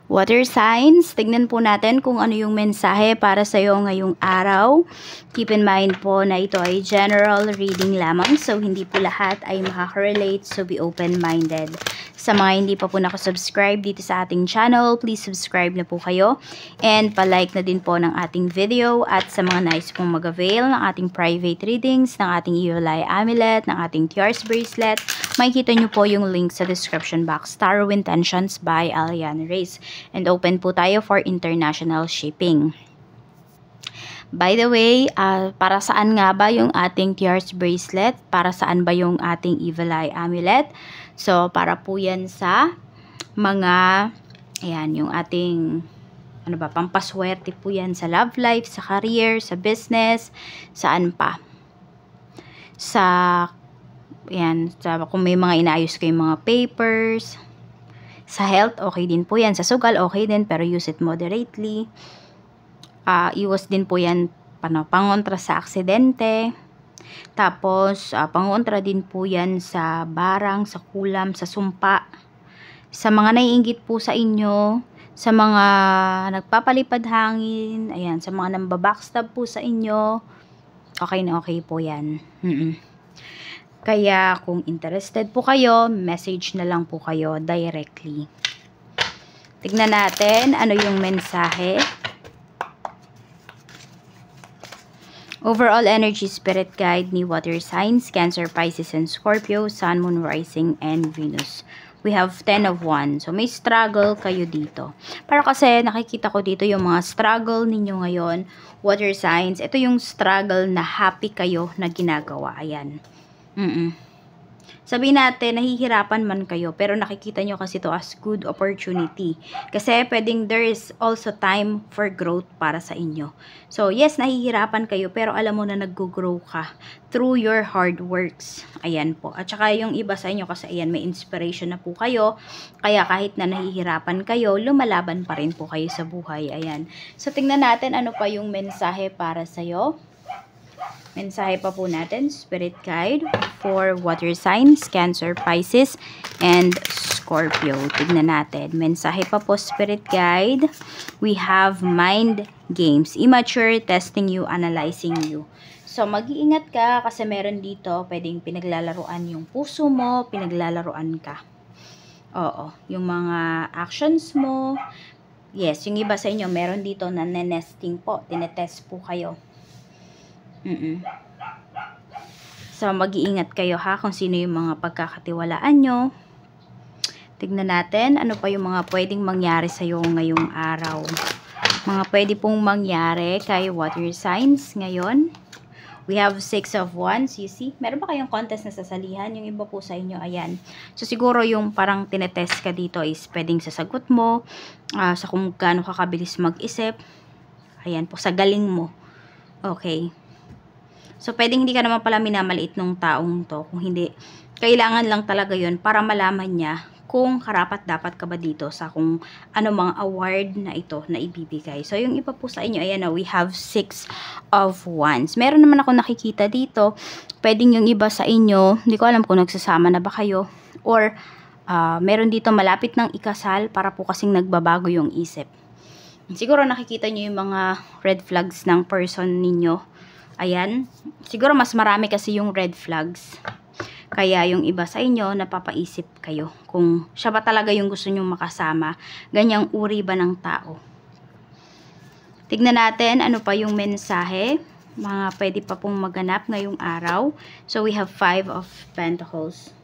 Water signs, tignan po natin kung ano yung mensahe para sa iyo ngayong araw. Keep in mind po na ito ay general reading lamang, so hindi po lahat ay makaka-relate, so be open-minded. Sa mga hindi pa po nakasubscribe dito sa ating channel, please subscribe na po kayo. And palike na din po ng ating video, at sa mga nais pong mag-avail ng ating private readings, ng ating Evil Eye Amulet, ng ating Tears Bracelet, makikita nyo po yung link sa description box. Tarot Intentions by Aliana Reyes. And open po tayo for international shipping. By the way, para saan nga ba yung ating Tears Bracelet? Para saan ba yung ating Evil Eye Amulet? So, para po yan sa mga, ayan, yung ating, ano ba, pampaswerte po yan sa love life, sa career, sa business, saan pa? Sa, ayan, kung may mga inaayos kayong mga papers. Sa health, okay din po yan. Sa sugal, okay din, pero use it moderately. Iwas din po yan, pangontra sa aksidente. Tapos, pangontra din po yan sa barang, sa kulam, sa sumpa. Sa mga naiinggit po sa inyo, sa mga nagpapalipad hangin, ayan, sa mga nambabackstab po sa inyo, okay na okay po yan. Kaya kung interested po kayo, message na lang po kayo directly. Tignan natin ano yung mensahe. Overall energy spirit guide ni water signs, Cancer, Pisces, and Scorpio, Sun, Moon, Rising, and Venus. We have 10 of Wands. So, may struggle kayo dito. Para kasi nakikita ko dito yung mga struggle ninyo ngayon, water signs. Ito yung struggle na happy kayo na ginagawa. Ayan. Sabihin natin, nahihirapan man kayo, pero nakikita nyo kasi ito as good opportunity. Kasi pwedeng there is also time for growth para sa inyo. So, yes, nahihirapan kayo, pero alam mo na nag-grow ka through your hard works. Ayan po. At saka yung iba sa inyo, kasi ayan, may inspiration na po kayo. Kaya kahit na nahihirapan kayo, lumalaban pa rin po kayo sa buhay. Ayan. So, tingnan natin ano pa yung mensahe para sa'yo. Mensahe pa po natin, Spirit Guide for water signs, Cancer, Pisces, and Scorpio. Tignan natin. Mensahe pa po, Spirit Guide. We have mind games. Immature, testing you, analyzing you. So, mag-iingat ka kasi meron dito, pwedeng pinaglalaruan yung puso mo, pinaglalaruan ka. Oo, yung mga actions mo. Yes, yung iba sa inyo, meron dito na nesting po. Tinetest po kayo. So, mag-iingat kayo ha kung sino yung mga pagkakatiwalaan nyo. Tignan natin ano pa yung mga pwedeng mangyari sa'yo ngayong araw. Mga pwede pong mangyari kay water signs ngayon. We have 6 of Wands, you see. Meron ba kayong contest na sasalihan? Yung iba po sa inyo, ayan. So, siguro yung parang tinetest ka dito is pwedeng sasagot mo, sa kung gaano kakabilis mag-isip. Ayan po, sa galing mo. Okay. So, pwedeng hindi ka naman pala minamaliit ng taong to. Kung hindi, kailangan lang talaga yun para malaman niya kung karapat-dapat ka ba dito sa kung ano mga award na ito na ibibigay. So, yung iba po sa inyo, ayan na, we have 6 of Wands. Meron naman ako nakikita dito. Pwedeng yung iba sa inyo, hindi ko alam kung nagsasama na ba kayo. Or, meron dito malapit ng ikasal para po kasing nagbabago yung isip. Siguro nakikita nyo yung mga red flags ng person ninyo. Ayan, siguro mas marami kasi yung red flags. Kaya yung iba sa inyo, napapaisip kayo kung siya ba talaga yung gusto nyong makasama. Ganyang uri ba ng tao. Tignan natin ano pa yung mensahe. Mga pwede pa pong maganap ngayong araw. So we have 5 of Pentacles.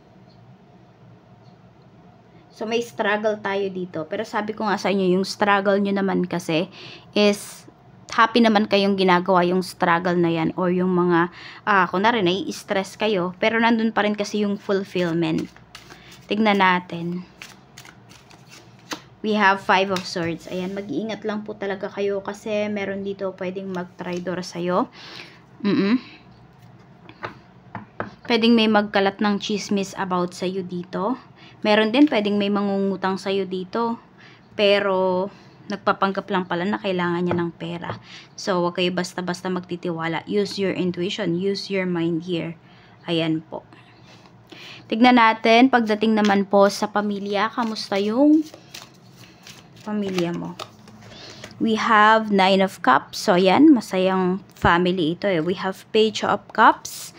So may struggle tayo dito. Pero sabi ko nga sa inyo, yung struggle nyo naman kasi is happy naman kayong ginagawa yung struggle na yan, or yung mga, kunwari nai-stress kayo, pero nandun pa rin kasi yung fulfillment. Tignan natin. We have 5 of Swords. Ayan, mag-iingat lang po talaga kayo kasi meron dito pwedeng mag-tridor sa'yo. Pwedeng may magkalat ng chismis about sa'yo dito. Meron din pwedeng may mangungutang sa'yo dito. Pero nagpapanggap lang pala na kailangan niya ng pera. So, huwag kayo basta-basta magtitiwala. Use your intuition. Use your mind here. Ayan po. Tignan natin, pagdating naman po sa pamilya, kamusta yung pamilya mo. We have 9 of Cups. So, yan. Masayang family ito eh. We have Page of Cups.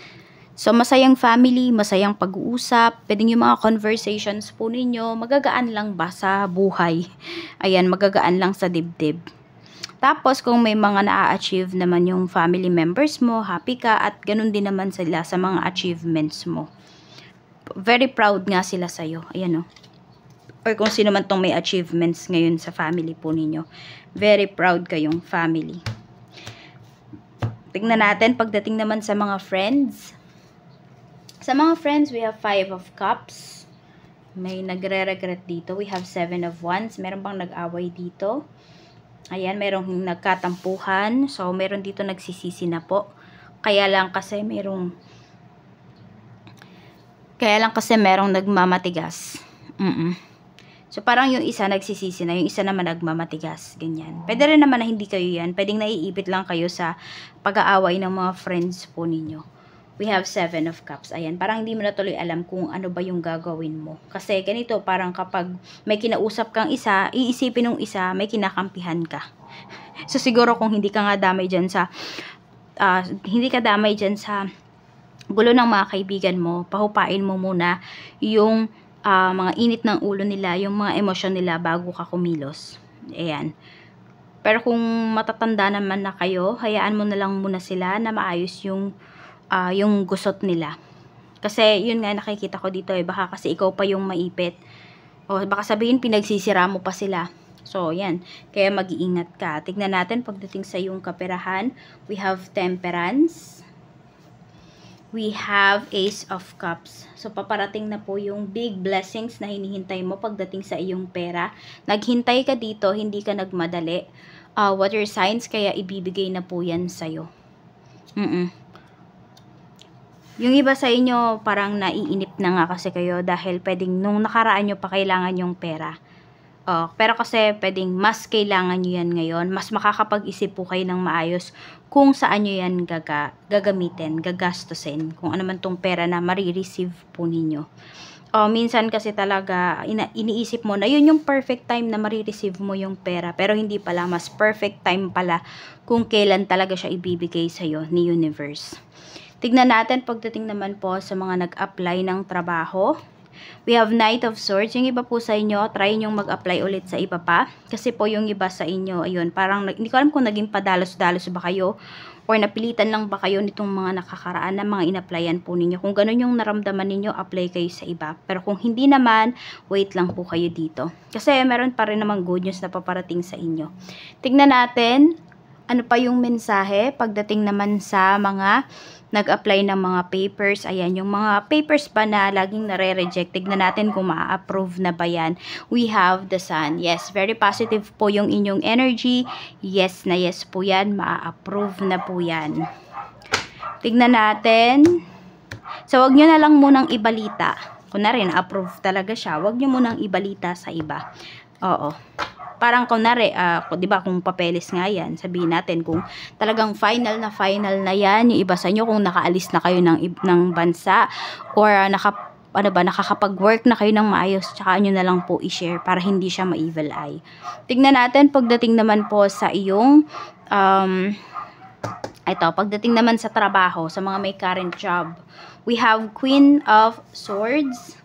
So, masayang family, masayang pag-uusap. Pwedeng yung mga conversations po ninyo, magagaan lang ba sa buhay? Ayan, magagaan lang sa dibdib. Tapos, kung may mga na-achieve naman yung family members mo, happy ka, at ganun din naman sila sa mga achievements mo. Very proud nga sila sa'yo. Ayan o. Or kung sino man tong may achievements ngayon sa family po ninyo. Very proud kayong family. Tingnan natin, pagdating naman sa mga friends. Sa mga friends, we have 5 of Cups. May nagre-regret dito. We have 7 of Wands. Meron bang nag-away dito? Ayan, merong nagkatampuhan. So, meron dito nagsisisi na po. Kaya lang kasi merong nagmamatigas. So, parang yung isa nagsisisi na, yung isa naman nagmamatigas. Ganyan. Pwede rin naman na hindi kayo yan. Pwedeng naiipit lang kayo sa pag-aaway ng mga friends po ninyo. We have 7 of Cups. Ayan, parang hindi mo na tuloy alam kung ano ba yung gagawin mo. Kasi ganito, parang kapag may kinausap kang isa, iisipin ng isa, may kinakampihan ka. So, siguro kung hindi ka nga damay dyan sa, gulo ng mga kaibigan mo, pahupain mo muna yung mga init ng ulo nila, yung mga emosyon nila bago ka kumilos. Ayan. Pero kung matatanda naman na kayo, hayaan mo na lang muna sila na maayos yung gusot nila. Kasi yun nga nakikita ko dito eh, baka kasi ikaw pa yung maipit. O baka sabihin pinagsisira mo pa sila. So yan, kaya mag-iingat ka. Tignan natin pagdating sa yung kaperahan, we have Temperance. We have Ace of Cups. So paparating na po yung big blessings na hinihintay mo pagdating sa iyong pera. Naghintay ka dito, hindi ka nagmadali. Water signs, kaya ibibigay na po yan sa'yo. Yung iba sa inyo, parang naiinip na nga kasi kayo dahil pwedeng nung nakaraan nyo pa kailangan yung pera. Pero kasi pwedeng mas kailangan nyo yan ngayon. Mas makakapag-isip po kayo ng maayos kung saan nyo yan gagamitin, gagastusin. Kung ano man tong pera na marireceive po ninyo. Minsan kasi talaga iniisip mo na yun yung perfect time na marireceive mo yung pera. Pero hindi pala, mas perfect time pala kung kailan talaga siya ibibigay sa'yo ni Universe. Tignan natin pagdating naman po sa mga nag-apply ng trabaho. We have Knight of Swords. Yung iba po sa inyo, try nyo mag-apply ulit sa iba pa. Kasi po yung iba sa inyo, ayun, parang hindi ko alam kung naging padalos-dalos ba kayo or napilitan lang ba kayo nitong mga nakakaraan na mga in-applyan po ninyo. Kung ganun yung naramdaman ninyo, apply kayo sa iba. Pero kung hindi naman, wait lang po kayo dito. Kasi meron pa rin namang good news na paparating sa inyo. Tignan natin, ano pa yung mensahe pagdating naman sa mga nag-apply ng mga papers. Ayan, yung mga papers pa na laging nare-reject. Tignan natin kung ma-approve na ba yan. We have the Sun. Yes, very positive po yung inyong energy. Yes na yes po yan. Ma-approve na po yan. Tignan natin. So, wag nyo na lang munang ibalita. Kunwari, na-approve talaga siya. Wag nyo munang ibalita sa iba. Oo. Parang kunwari, di ba kung papeles nga yan, sabihin natin kung talagang final na yan, yung iba sa inyo kung nakaalis na kayo ng bansa or nakakapag-work na kayo ng maayos, tsaka nyo na lang po i-share para hindi siya ma-evil eye. Tignan natin pagdating naman po sa iyong pagdating naman sa trabaho, sa mga may current job. We have Queen of Swords.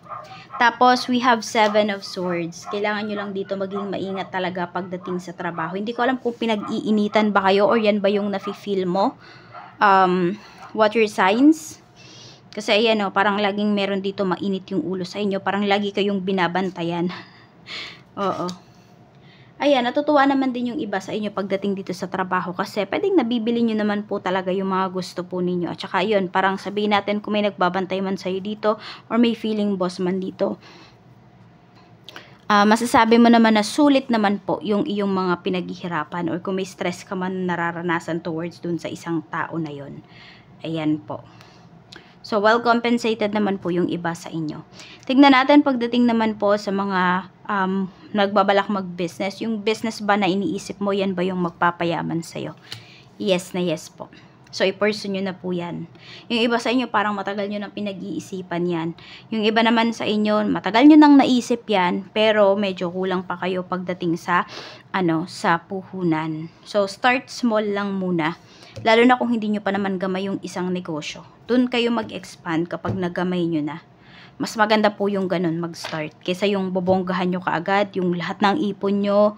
Tapos, we have 7 of Swords. Kailangan nyo lang dito maging maingat talaga pagdating sa trabaho. Hindi ko alam kung pinag-iinitan ba kayo or yan ba yung nafe-feel mo. Water signs. Kasi ayan parang laging meron dito mainit yung ulo sa inyo. Parang lagi kayong binabantayan. Oo. Ayan, natutuwa naman din yung iba sa inyo pagdating dito sa trabaho kasi pwedeng nabibili nyo naman po talaga yung mga gusto po ninyo. At saka yun, parang sabihin natin kung may nagbabantay man sa'yo dito or may feeling boss man dito. Masasabi mo naman na sulit naman po yung iyong mga pinaghihirapan or kung may stress ka man nararanasan towards dun sa isang tao na yun. Ayan po. So, well compensated naman po yung iba sa inyo. Tignan natin pagdating naman po sa mga nagbabalak mag-business. Yung business ba na iniisip mo, yan ba yung magpapayaman sa'yo? Yes na yes po. So, i-pursue nyo na po yan. Yung iba sa inyo, parang matagal nyo nang pinag-iisipan yan. Yung iba naman sa inyo, matagal nyo nang naisip yan, pero medyo kulang pa kayo pagdating sa, sa puhunan. So, start small lang muna. Lalo na kung hindi nyo pa naman gamay yung isang negosyo. Doon kayo mag-expand kapag nagamay nyo na. Mas maganda po yung ganun mag-start kaysa yung bobonggahan nyo kaagad, yung lahat ng ipon nyo,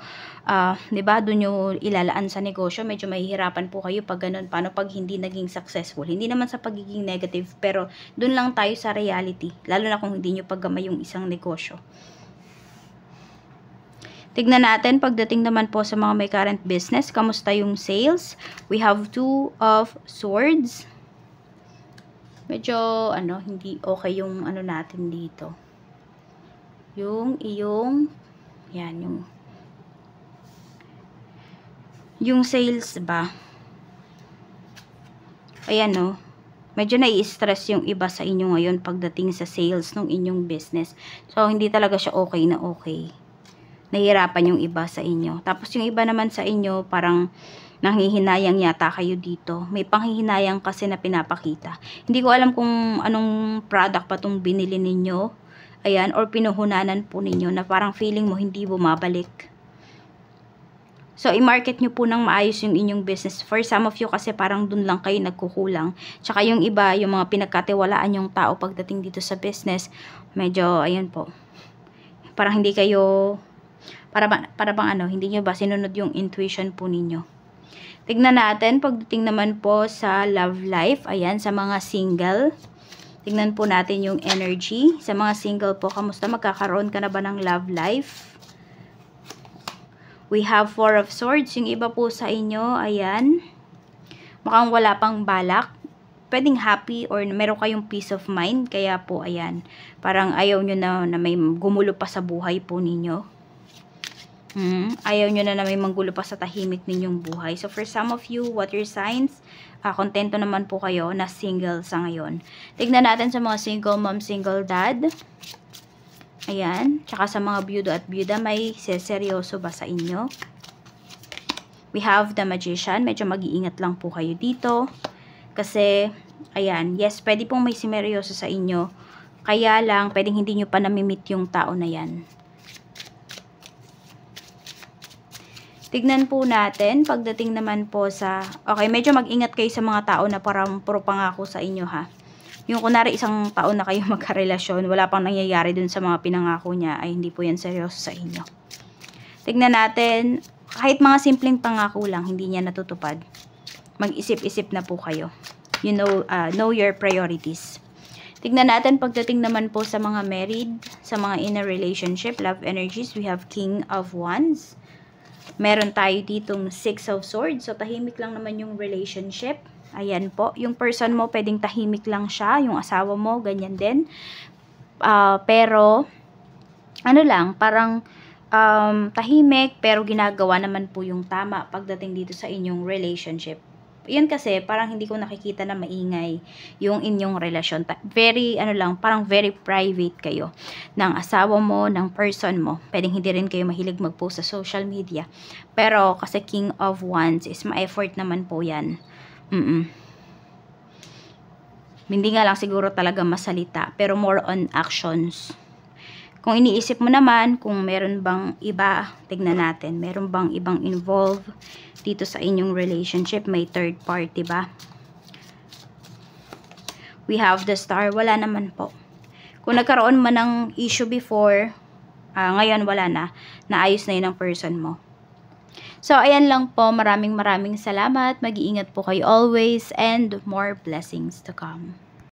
'di ba? Doon nyo ilalaan sa negosyo, medyo mahihirapan po kayo pag ganun. Paano pag hindi naging successful? Hindi naman sa pagiging negative, pero doon lang tayo sa reality, lalo na kung hindi nyo paggamay yung isang negosyo. Tignan natin pagdating naman po sa mga may current business, kamusta yung sales? We have 2 of swords. Medyo, hindi okay yung natin dito. Yan, yung sales ba? Ayan, medyo nai-stress yung iba sa inyo ngayon pagdating sa sales ng inyong business. So, hindi talaga siya okay na okay. Nahihirapan yung iba sa inyo. Tapos, yung iba naman sa inyo, parang nanghihinayang yata kayo dito. May panghihinayang kasi na pinapakita. Hindi ko alam kung anong product pa itong binili ninyo. Ayan, or pinuhunanan po ninyo na parang feeling mo hindi bumabalik. So, i-market nyo po ng maayos yung inyong business. For some of you kasi parang dun lang kayo nagkukulang. Tsaka yung iba, yung mga pinagkatiwalaan yung tao pagdating dito sa business, medyo, ayan po. Parang hindi kayo, para bang hindi nyo ba sinunod yung intuition po ninyo. Tignan natin, pagdating naman po sa love life, ayan, sa mga single. Tignan po natin yung energy. Sa mga single po, kamusta? Magkakaroon ka na ba ng love life? We have 4 of swords. Yung iba po sa inyo, ayan, mukhang wala pang balak. Pwedeng happy or meron kayong peace of mind. Kaya po, ayan, parang ayaw nyo na may gumulo pa sa buhay po ninyo. Ayaw nyo na may manggulo pa sa tahimik ninyong buhay. So, for some of you, water signs, kontento naman po kayo na single sa ngayon. Tignan natin sa mga single mom, single dad. Ayan. Tsaka sa mga byudo at byuda, may seryoso ba sa inyo? We have the magician. Medyo mag-iingat lang po kayo dito. Kasi, ayan, yes, pwede pong may seryoso sa inyo. Kaya lang, pwedeng hindi nyo pa namimit yung tao na yan. Tignan po natin, pagdating naman po sa, okay, medyo mag-ingat kayo sa mga tao na parang puro pangako sa inyo ha. Yung kunwari isang taon na kayo magkarelasyon, wala pang nangyayari dun sa mga pinangako niya, ay hindi po yan seryoso sa inyo. Tignan natin, kahit mga simpleng pangako lang, hindi niya natutupad. Mag-isip-isip na po kayo. You know your priorities. Tignan natin, pagdating naman po sa mga married, sa mga in a relationship, love energies, we have King of Wands. Meron tayo ditong 6 of Swords. So, tahimik lang naman yung relationship. Ayan po. Yung person mo, pwedeng tahimik lang siya. Yung asawa mo, ganyan din. Pero, parang tahimik, pero ginagawa naman po yung tama pagdating dito sa inyong relationship. Yun kasi, parang hindi ko nakikita na maingay yung inyong relasyon. Very, parang very private kayo ng asawa mo, ng person mo. Pwedeng hindi rin kayo mahilig mag-post sa social media. Pero, kasi King of Wands is ma-effort naman po yan. Hindi nga lang siguro talaga masalita, pero more on actions. Kung iniisip mo naman, kung meron bang iba, tignan natin, meron bang ibang involved dito sa inyong relationship, may third party ba? We have the Star, wala naman po. Kung nagkaroon man ng issue before, ngayon wala na, naayos na yun ang person mo. So, ayan lang po, maraming salamat, mag-iingat po kayo always, and more blessings to come.